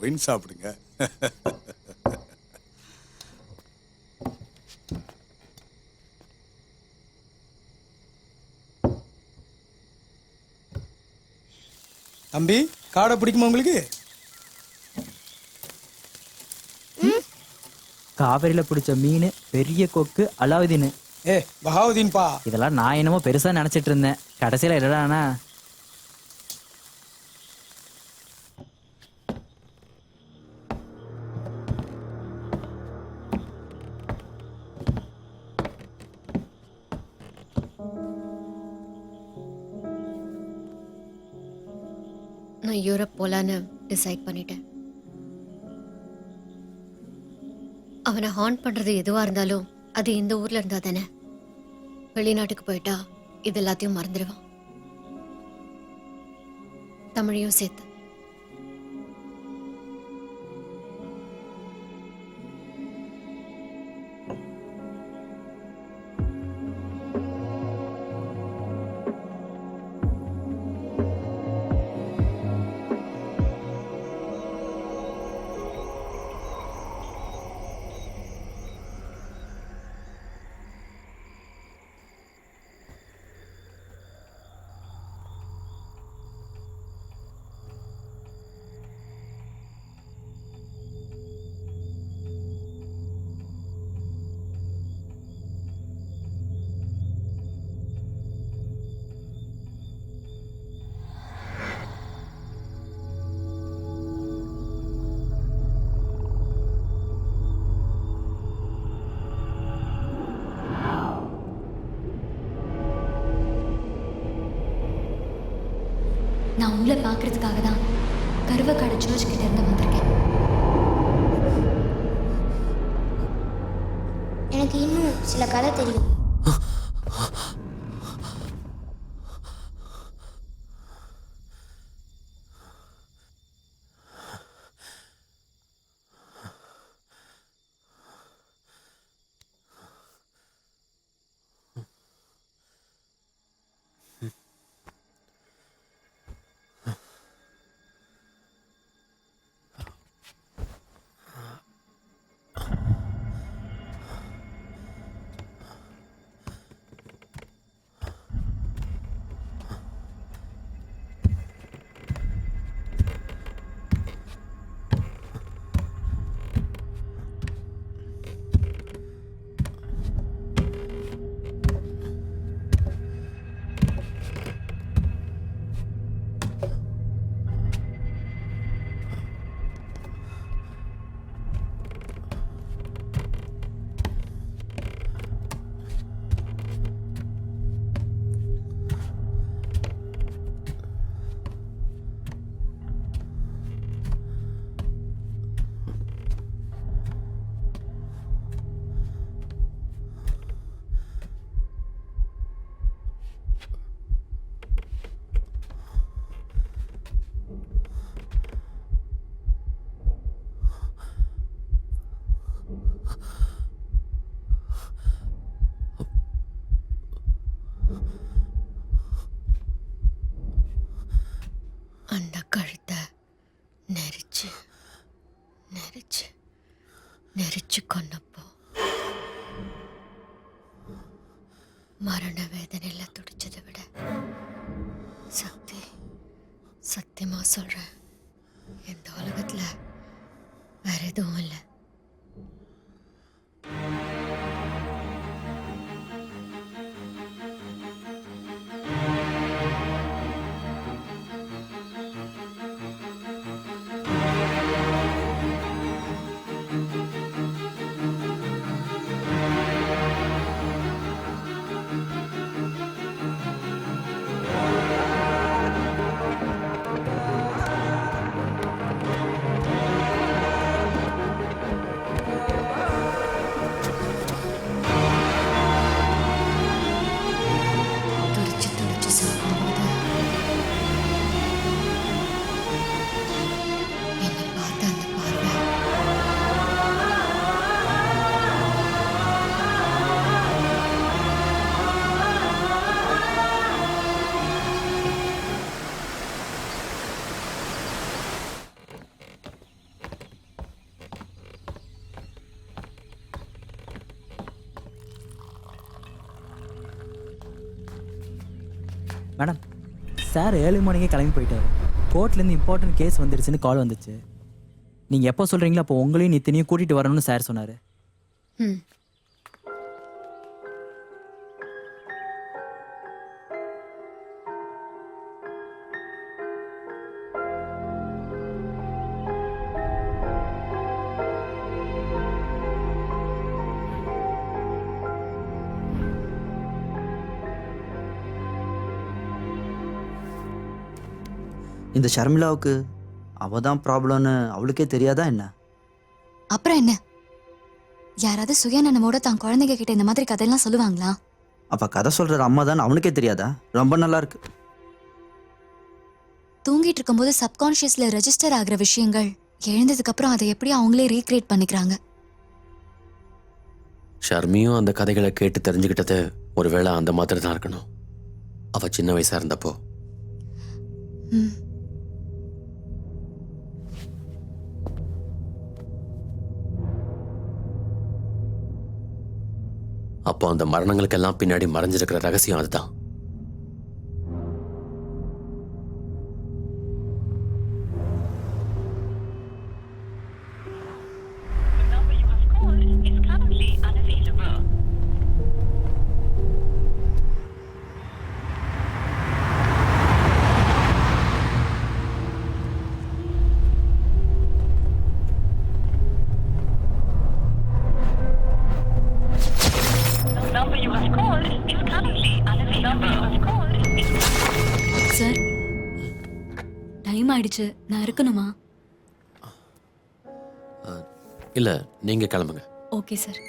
Wine சாப்பிடுங்க. தம்பி, காடை பிடிக்குமா உங்களுக்கு? காவிரியில பிடிச்ச மீன், பெரிய கொக்கு, அலாவுதீன். பஹாவுதீன்பா. இதெல்லாம் நான் என்னமோ பெருசா நினைச்சிட்டு இருந்தேன். கடைசியில இல்லடானா. நான் யூரோப் போலான்னு டிசைட் பண்ணிட்டேன். அவனை ஹார்ன் பண்றது எதுவா இருந்தாலும் அது இந்த ஊர்ல இருந்தா தானே. வெளிநாட்டுக்கு போயிட்டா இது எல்லாத்தையும் மறந்துடுவான், தமிழையும் சேர்த்து. நான் உங்களை பார்க்கறதுக்காக தான் கருவக்காடு சர்ச் கிட்ட இருந்து வந்திருக்கேன். எனக்கு இன்னும் சில கதை தெரியும். அந்த கழுத்தை நெரிச்சு நெரிச்சு நெரிச்சு கொன்னப்போ மரண வேதனையில துடிச்சதை விட சத்தியமா சொல்றேன், இந்த உலகத்துல வேற எதுவும் இல்லை. மேடம் சார் 7 மணிக்கே கிளம்பி போயிட்டாரு. கோர்ட்லேருந்து இம்பார்ட்டன்ட் கேஸ் வந்துருச்சுன்னு கால் வந்துச்சு. நீங்கள் எப்போ சொல்கிறீங்களோ அப்போ உங்களையும் நித்தினையும் கூட்டிகிட்டு வரணும்னு சார் சொன்னார். ம். இந்த ஷர்மிளாவுக்கு அவ தான் ப்ராப்ளம்னு அவளுக்கே தெரியாதா என்ன? அப்புறம் என்ன, யாராவது சுயநலமோட தான் குழந்தைங்க கிட்ட இந்த மாதிரி கதையெல்லாம் சொல்லுவாங்களா? அப்ப கதை சொல்ற அம்மா தான் அவனுக்கே தெரியாதா? ரொம்ப நல்லா இருக்கு. தூங்கிட்டு இருக்கும்போது சப்கான்ஷியஸ்ல ரெஜிஸ்டர் ஆகிற விஷயங்கள் எழுந்ததுக்கு அப்புறம் அதை எப்படி அவங்களே ரீக்ரியேட் பண்ணிக்கிறாங்க. ஷர்மியும் அந்த கதைகளை கேட்டு தெரிஞ்சுக்கிட்டது ஒருவேளை அந்த மாதிரி தான் இருக்கணும். அவ சின்ன வயசா இருந்தப்போ. ம். அப்போ அந்த மரணங்களுக்கெல்லாம் பின்னாடி மறைஞ்சிருக்கிற ரகசியம் அதுதான். சார், டைம் ஆயிடுச்சு, நான் இருக்கணுமா? இல்ல, நீங்க கிளம்புங்க. Okay sir.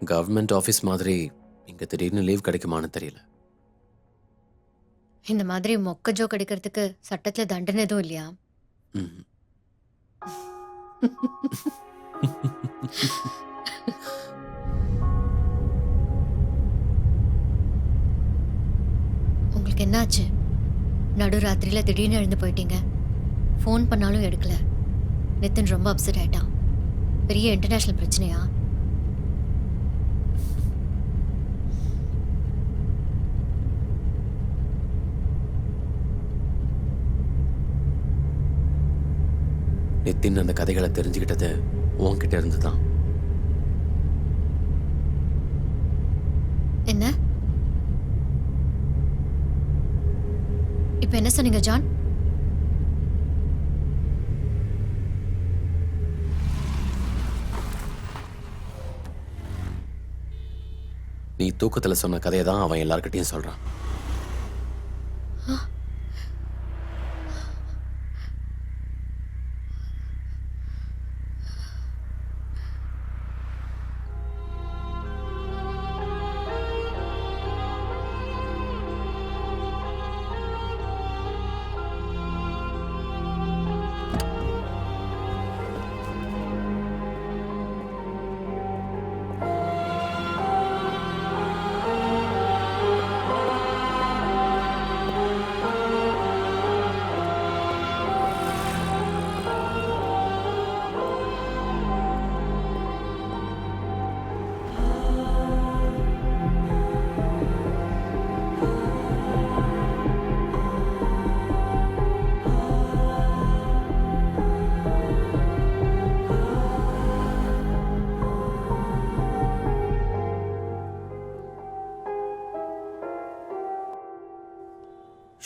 கவர்மெண்ட் ஆஃபீஸ் மாதிரி இங்க திடீர்னு லீவ் கிடைக்குமான்னு தெரியல. இந்த மாதிரி மொக்க ஜோக் அடிக்கிறதுக்கு சட்டத்துல தண்டனை எதுவும் இல்லையா? ம்ஹும். உங்களுக்கு என்னாச்சு? நடுராத்திரியில திடீர்னு எழுந்து போயிட்டீங்க. ஃபோன் பண்ணாலும் எடுக்கல. நிதின் ரொம்ப அப்செட் ஆயிட்டான். பெரிய இன்டர்நேஷனல் பிரச்சனையா? நித்தின் அந்த கதைகளை தெரிஞ்சுக்கிட்டது உன்கிட்ட இருந்து தான். என்ன இப்ப என்ன சொன்னீங்க ஜான்? நீ தூக்கத்துல சொன்ன கதையை தான் அவன் எல்லார்கிட்டையும் சொல்றான்.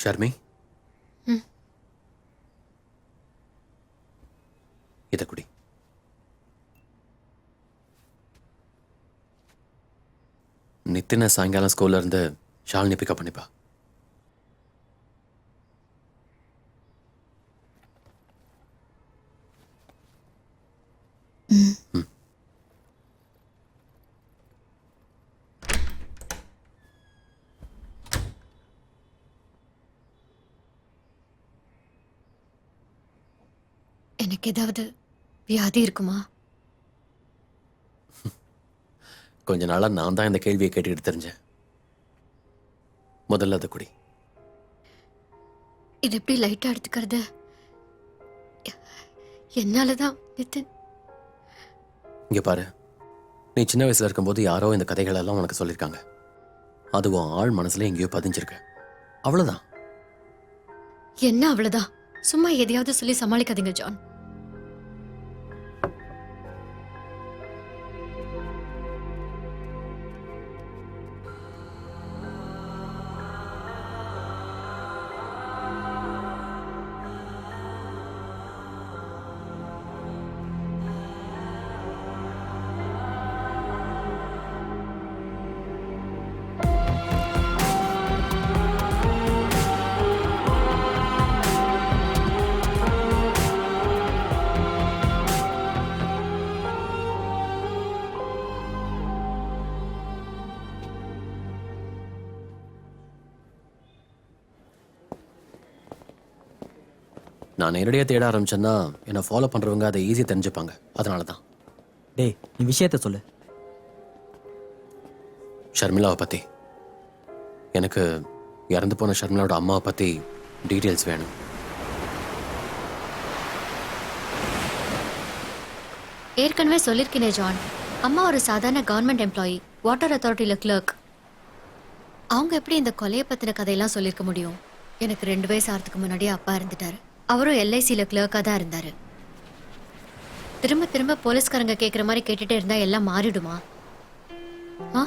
ஷர்மி, இத குடி. நித்தின சாயங்காலம் ஸ்கூல்ல இருந்து ஷாலினி பிக்கப் பண்ணிப்பா. ம். எனக்கு ஏதாவது வியாதி இருக்குமா? கொஞ்ச நாளா நான் தான் இந்த கேள்வியை கேட்டுக்கிட்டு தெரிஞ்சேன். முதல்ல அதை குடி. இது எப்படி லைட்டா எடுத்துக்கிறது? என்னாலதான் நிதின். இங்க பாரு, நீ சின்ன வயசுல இருக்கும்போது யாரோ இந்த கதைகள் எல்லாம் உனக்கு சொல்லியிருக்காங்க. அதுவும் ஆள் மனசுல எங்கேயோ பதிஞ்சிருக்கு. அவ்வளவுதான். என்ன அவ்வளவுதான்? சும்மா எதையாவது சொல்லி சமாளிக்காதீங்க ஜான். நான் நேரடியாக தேட ஆரம்பிச்சேன்னா என்னை ஃபாலோ பண்றவங்க அதை ஈஸியாக தெரிஞ்சுப்பாங்க. அதனால தான். டேய் நீ விஷயத்த சொல்லு. ஷர்மிளாவை பற்றி, எனக்கு இறந்து போன ஷர்மிளாவோட அம்மாவை பற்றி டீட்டெயில்ஸ் வேணும். ஏற்கனவே சொல்லியிருக்கேனே ஜான், அம்மா ஒரு சாதாரண கவர்மெண்ட் எம்ப்ளாயி, வாட்டர் அத்தாரிட்டியில் கிளர்க். அவங்க எப்படி இந்த கொலையை பற்றின கதையெல்லாம் சொல்லியிருக்க முடியும்? எனக்கு 2 வயசு ஆகிறதுக்கு முன்னாடியே அப்பா இருந்துட்டாரு. அவரும் LICயில் கிளர்க்காக தான் இருந்தார். திரும்ப திரும்ப போலீஸ்காரங்க கேட்குற மாதிரி கேட்டுட்டே இருந்தா எல்லாம் மாறிடுமா? ஆ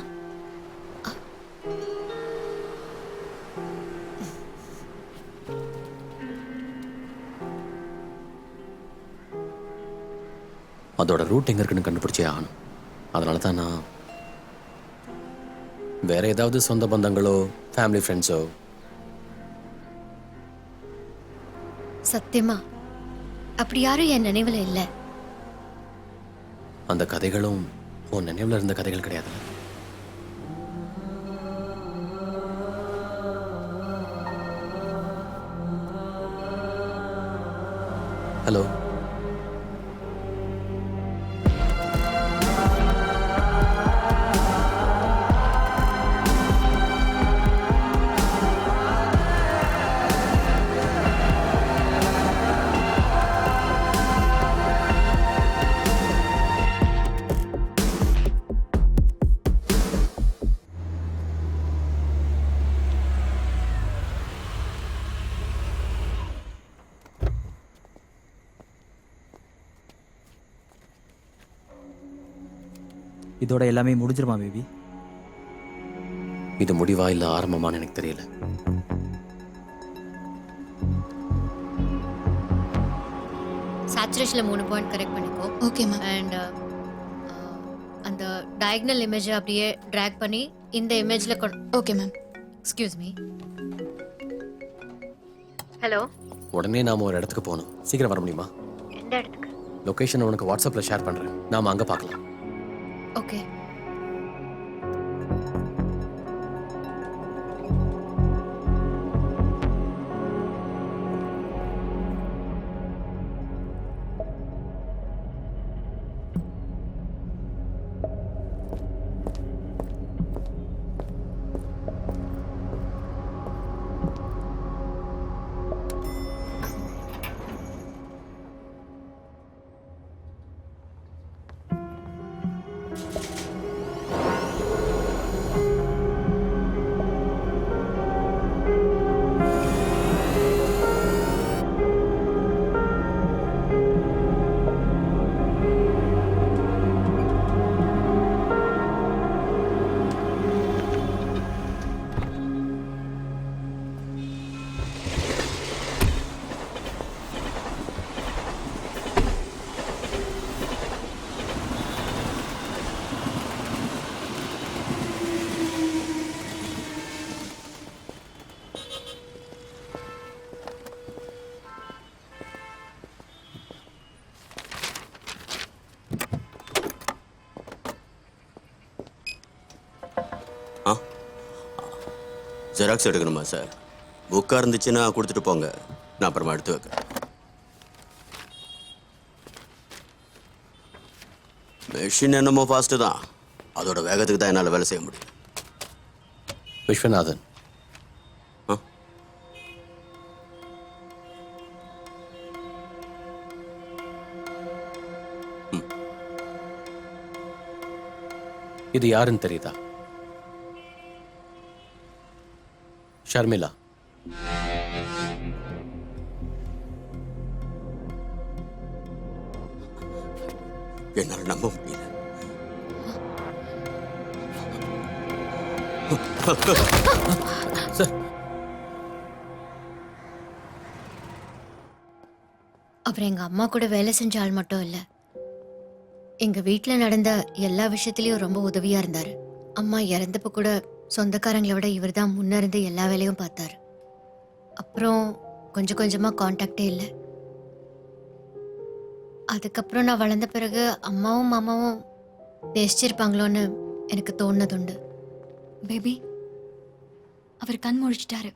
அதோட ரூட் எங்கே இருக்குன்னு கண்டுபிடிச்சே ஆகணும். அதனால தான் நான் வேற ஏதாவது சொந்த பந்தங்களோ ஃபேமிலி ஃப்ரெண்ட்ஸோ. சத்தியமா அப்படி யாரும் என் நினைவில் இல்லை. அந்த கதைகளும் உன் நினைவில் இருந்த கதைகள் கிடையாது. ஹலோ, இதோட எல்லாமே முடிஞ்சிருமா பேபி? இது முடிவா இல்லை ஆரம்பமானு எனக்கு தெரியல. சேச்சுரேஷனில் 3 பாயிண்ட் கரெக்ட் பண்ணிக்கோ. Okay ma'am. அண்ட் அந்த டயக்னல் இமேஜை அப்படியே ட்ராக் பண்ணி இந்த இமேஜில் okay ma'am. Excuse me. Hello, உடனே நாம ஒரு இடத்துக்கு போகணும். சீக்கிரம் வர முடியுமா? எந்த இடத்துக்கு? லொகேஷன் உனக்கு வாட்ஸ்அப்பில் ஷேர் பண்ணுறேன். நாம அங்கே பார்க்கலாம். ஓகே. ஜெராக்ஸ் எடுக்கணுமா சார்? புக்காக இருந்துச்சுன்னா கொடுத்துட்டு போங்க, நான் அப்புறமா எடுத்து வைக்கிறேன். மெஷின் என்னமோ ஃபாஸ்ட்டு தான், அதோட வேகத்துக்கு தான் என்னால் வேலை செய்ய முடியும். விஸ்வநாதன், ஆ? இது யாருன்னு தெரியுதா? ஷர்மிளா. என்னால் நம்ப முடியல. சார், அவர் எங்க அம்மா கூட வேலை செஞ்ச ஆள் மட்டும் இல்ல, எங்க வீட்ல நடந்த எல்லா விஷயத்திலயும் ரொம்ப உதவியா இருந்தாரு. அம்மா இறந்தப்ப கூட சொந்தக்காரங்களை விட இவர் தான் முன்னிருந்து எல்லா வேலையும் பார்த்தாரு. அப்புறம் கொஞ்சம் கொஞ்சமா கான்டாக்டே இல்லை. அதுக்கப்புறம் நான் வளர்ந்த பிறகு அம்மாவும் மாமாவும் பேசிச்சிருப்பாங்களோன்னு எனக்கு தோணுனதுண்டு. பேபி அவர் கண் முழிச்சிட்டாரு.